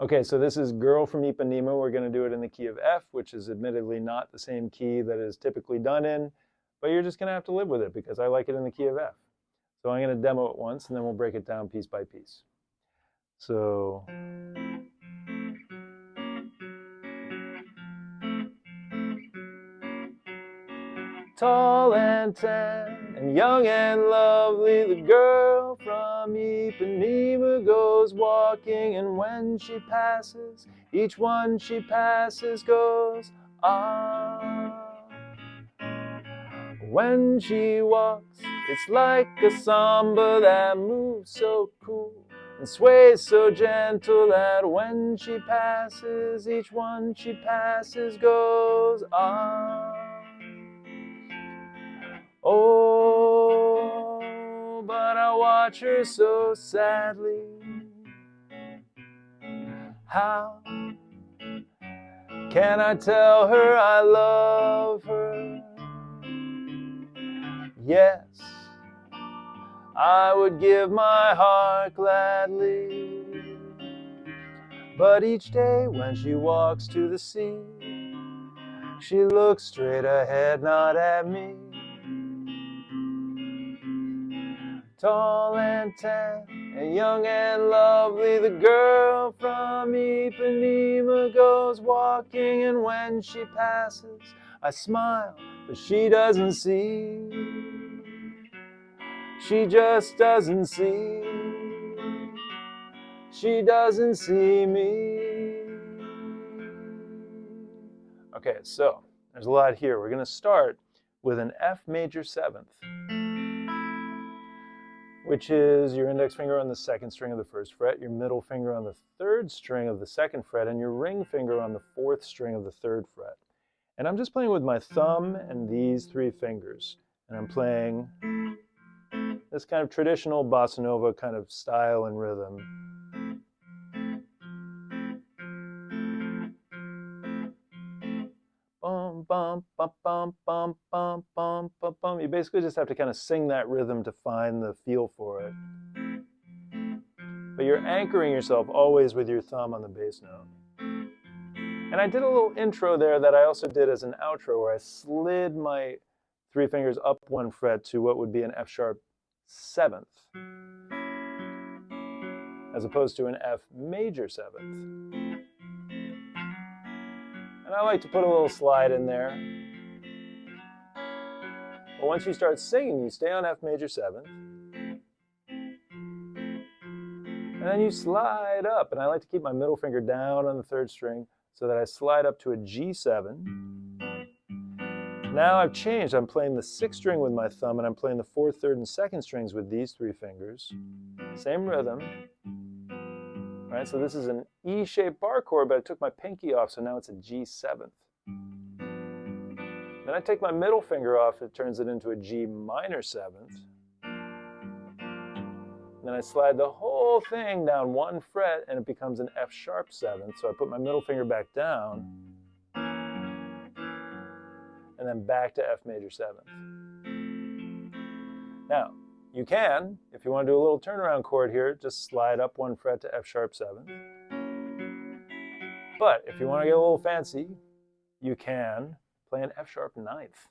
Okay, so this is Girl from Ipanema. We're going to do it in the key of F, which is admittedly not the same key that is typically done in, but you're just going to have to live with it because I like it in the key of F. So I'm going to demo it once, and then we'll break it down piece by piece. So tall and tan and young and lovely, the girl from Ipanema goes walking, and when she passes, each one she passes goes ah. When she walks, it's like a samba that moves so cool and sways so gentle that when she passes, each one she passes goes ah. Oh, but I watch her so sadly. How can I tell her I love her? Yes, I would give my heart gladly. But each day when she walks to the sea, she looks straight ahead, not at me. Tall and tan and young and lovely, the girl from Ipanema goes walking, and when she passes, I smile, but she doesn't see. She just doesn't see. She doesn't see me. Okay, so there's a lot here. We're going to start with an F major 7th, which is your index finger on the 2nd string of the 1st fret, your middle finger on the 3rd string of the 2nd fret, and your ring finger on the 4th string of the 3rd fret. And I'm just playing with my thumb and these 3 fingers. And I'm playing this kind of traditional bossa nova kind of style and rhythm. Bum, bum, bum, bum, bum, bum, bum, bum, bum. You basically just have to kind of sing that rhythm to find the feel for it. But you're anchoring yourself always with your thumb on the bass note. And I did a little intro there that I also did as an outro where I slid my 3 fingers up 1 fret to what would be an F sharp 7th, as opposed to an F major 7th. And I like to put a little slide in there. But once you start singing, you stay on F major 7th. And then you slide up. And I like to keep my middle finger down on the 3rd string so that I slide up to a G7. Now I've changed. I'm playing the 6th string with my thumb, and I'm playing the 4th, 3rd, and 2nd strings with these 3 fingers. Same rhythm. All right, so this is an E-shaped bar chord, but I took my pinky off, so now it's a G7th. Then I take my middle finger off, it turns it into a G minor 7th. Then I slide the whole thing down 1 fret, and it becomes an F sharp 7th. So I put my middle finger back down, and then back to F major 7th. Now, you can, if you want to do a little turnaround chord here, just slide up 1 fret to F sharp 7th. But if you want to get a little fancy, you can play an F sharp 9th.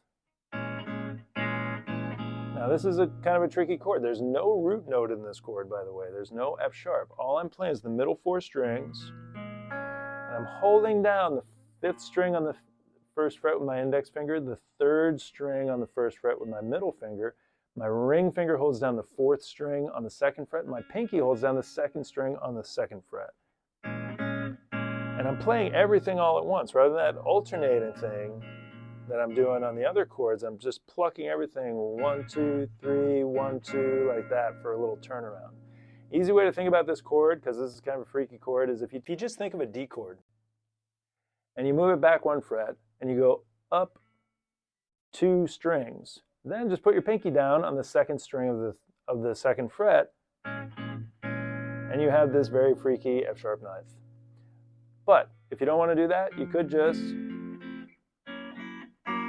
Now this is a kind of a tricky chord. There's no root note in this chord, by the way. There's no F sharp. All I'm playing is the middle 4 strings, and I'm holding down the 5th string on the 1st fret with my index finger, the 3rd string on the 1st fret with my middle finger. My ring finger holds down the 4th string on the 2nd fret, and my pinky holds down the 2nd string on the 2nd fret. And I'm playing everything all at once, rather than that alternating thing that I'm doing on the other chords. I'm just plucking everything 1, 2, 3, 1, 2, like that for a little turnaround. Easy way to think about this chord, because this is kind of a freaky chord, is if you just think of a D chord, and you move it back 1 fret, and you go up 2 strings, then just put your pinky down on the 2nd string of the 2nd fret, and you have this very freaky F sharp 9th. But if you don't want to do that, you could just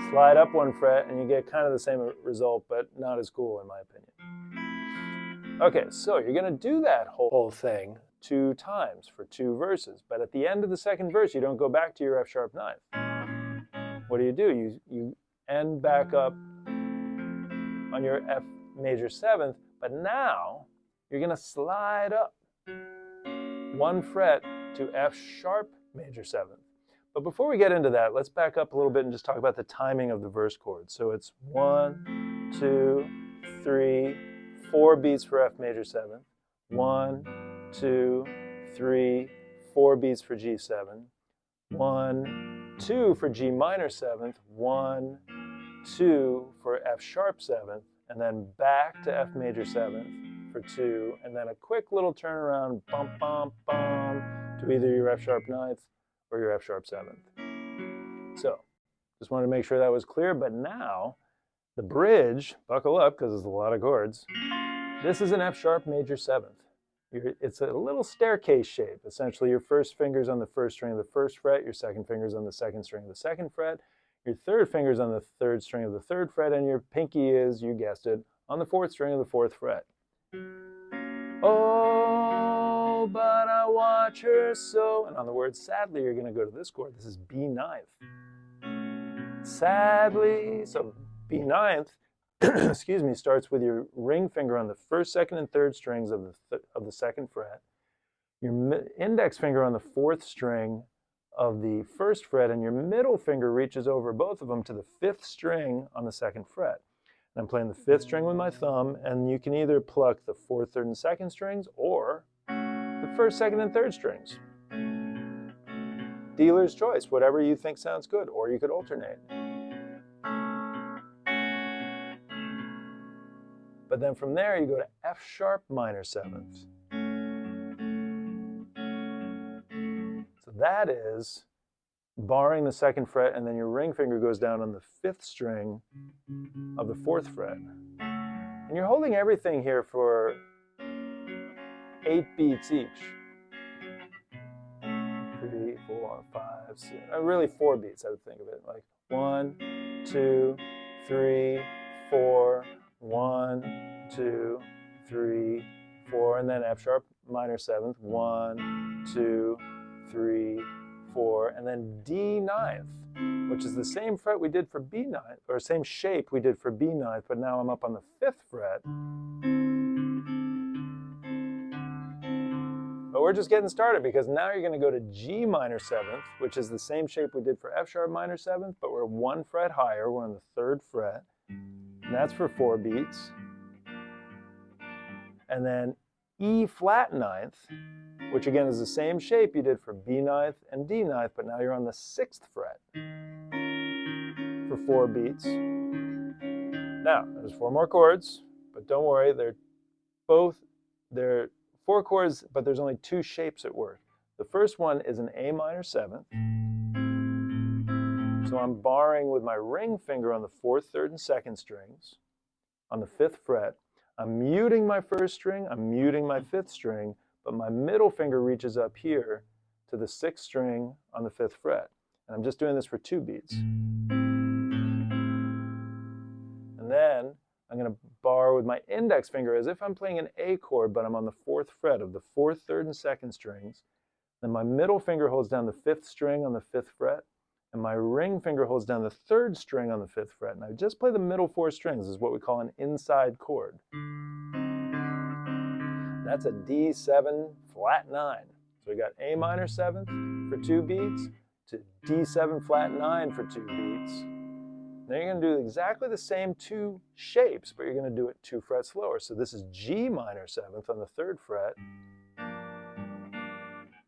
slide up 1 fret, and you get kind of the same result, but not as cool in my opinion. Okay, so you're going to do that whole thing 2 times for 2 verses. But at the end of the second verse, you don't go back to your F sharp ninth. What do? You end back up on your F major seventh, but now you're going to slide up 1 fret to F sharp major seventh. But before we get into that, let's back up a little bit and just talk about the timing of the verse chords. So it's 1, 2, 3, 4 beats for F major seventh. 1, 2, 3, 4 beats for G7. 1, 2 for G minor seventh. 1, 2 for F sharp seventh, and then back to F major seventh for 2, and then a quick little turnaround, bum, bum, bum, to either your F sharp ninth or your F sharp seventh. So, just wanted to make sure that was clear, but now, the bridge, buckle up because there's a lot of chords, this is an F sharp major seventh. It's a little staircase shape. Essentially, your first finger's on the first string of the first fret, your second finger's on the second string of the second fret, your third finger's on the third string of the third fret, and your pinky is, you guessed it, on the fourth string of the fourth fret. Oh, but I watch her so. And on the word sadly, you're going to go to this chord. This is B ninth. Sadly. So B ninth, excuse me, starts with your ring finger on the first, second, and third strings of the second fret. Your index finger on the fourth string of the first fret, and your middle finger reaches over both of them to the fifth string on the second fret. And I'm playing the fifth string with my thumb, and you can either pluck the fourth, third, and second strings, or the first, second, and third strings. Dealer's choice, whatever you think sounds good, or you could alternate. But then from there, you go to F sharp minor seventh. So that is barring the second fret, and then your ring finger goes down on the fifth string of the fourth fret. And you're holding everything here for 8 beats each. 3, 4, 5, 6, really 4 beats, I would think of it. Like 1, 2, 3, 4, 1, 2, 3, 4, and then F sharp minor seventh. 1, 2, 3, 4, and then D ninth, which is the same fret we did for B ninth, or same shape we did for B ninth, but now I'm up on the fifth fret. But we're just getting started, because now you're going to go to G minor seventh, which is the same shape we did for F sharp minor seventh, but we're 1 fret higher. We're on the third fret. And that's for 4 beats. And then E flat ninth, which again is the same shape you did for B ninth and D ninth, but now you're on the 6th fret for 4 beats. Now, there's 4 more chords, but don't worry, they're 4 chords, but there's only 2 shapes at work. The first one is an A minor seventh. So I'm barring with my ring finger on the 4th, 3rd, and 2nd strings on the 5th fret. I'm muting my 1st string, I'm muting my 5th string, but my middle finger reaches up here to the 6th string on the 5th fret. And I'm just doing this for 2 beats. And then I'm going to bar with my index finger as if I'm playing an A chord, but I'm on the 4th fret of the 4th, 3rd, and 2nd strings. Then my middle finger holds down the 5th string on the 5th fret, and my ring finger holds down the 3rd string on the 5th fret. And I just play the middle 4 strings. This is what we call an inside chord. That's a D7 flat 9. So we got A minor 7th for 2 beats to D7 flat 9 for 2 beats. Then you're going to do exactly the same 2 shapes, but you're going to do it 2 frets lower. So this is G minor 7th on the 3rd fret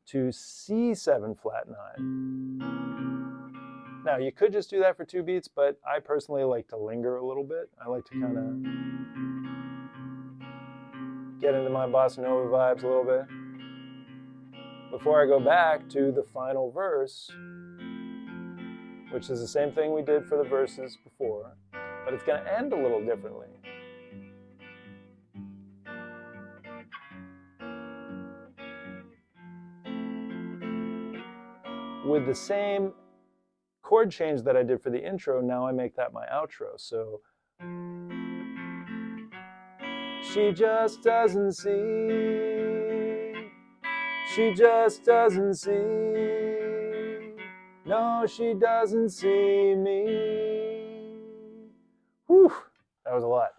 to C7 flat 9. Now, you could just do that for 2 beats, but I personally like to linger a little bit. I like to kind of get into my bossa nova vibes a little bit before I go back to the final verse, which is the same thing we did for the verses before, but it's going to end a little differently. With the same chord change that I did for the intro, now I make that my outro. So she just doesn't see she just doesn't see. No, she doesn't see me. Whew, that was a lot.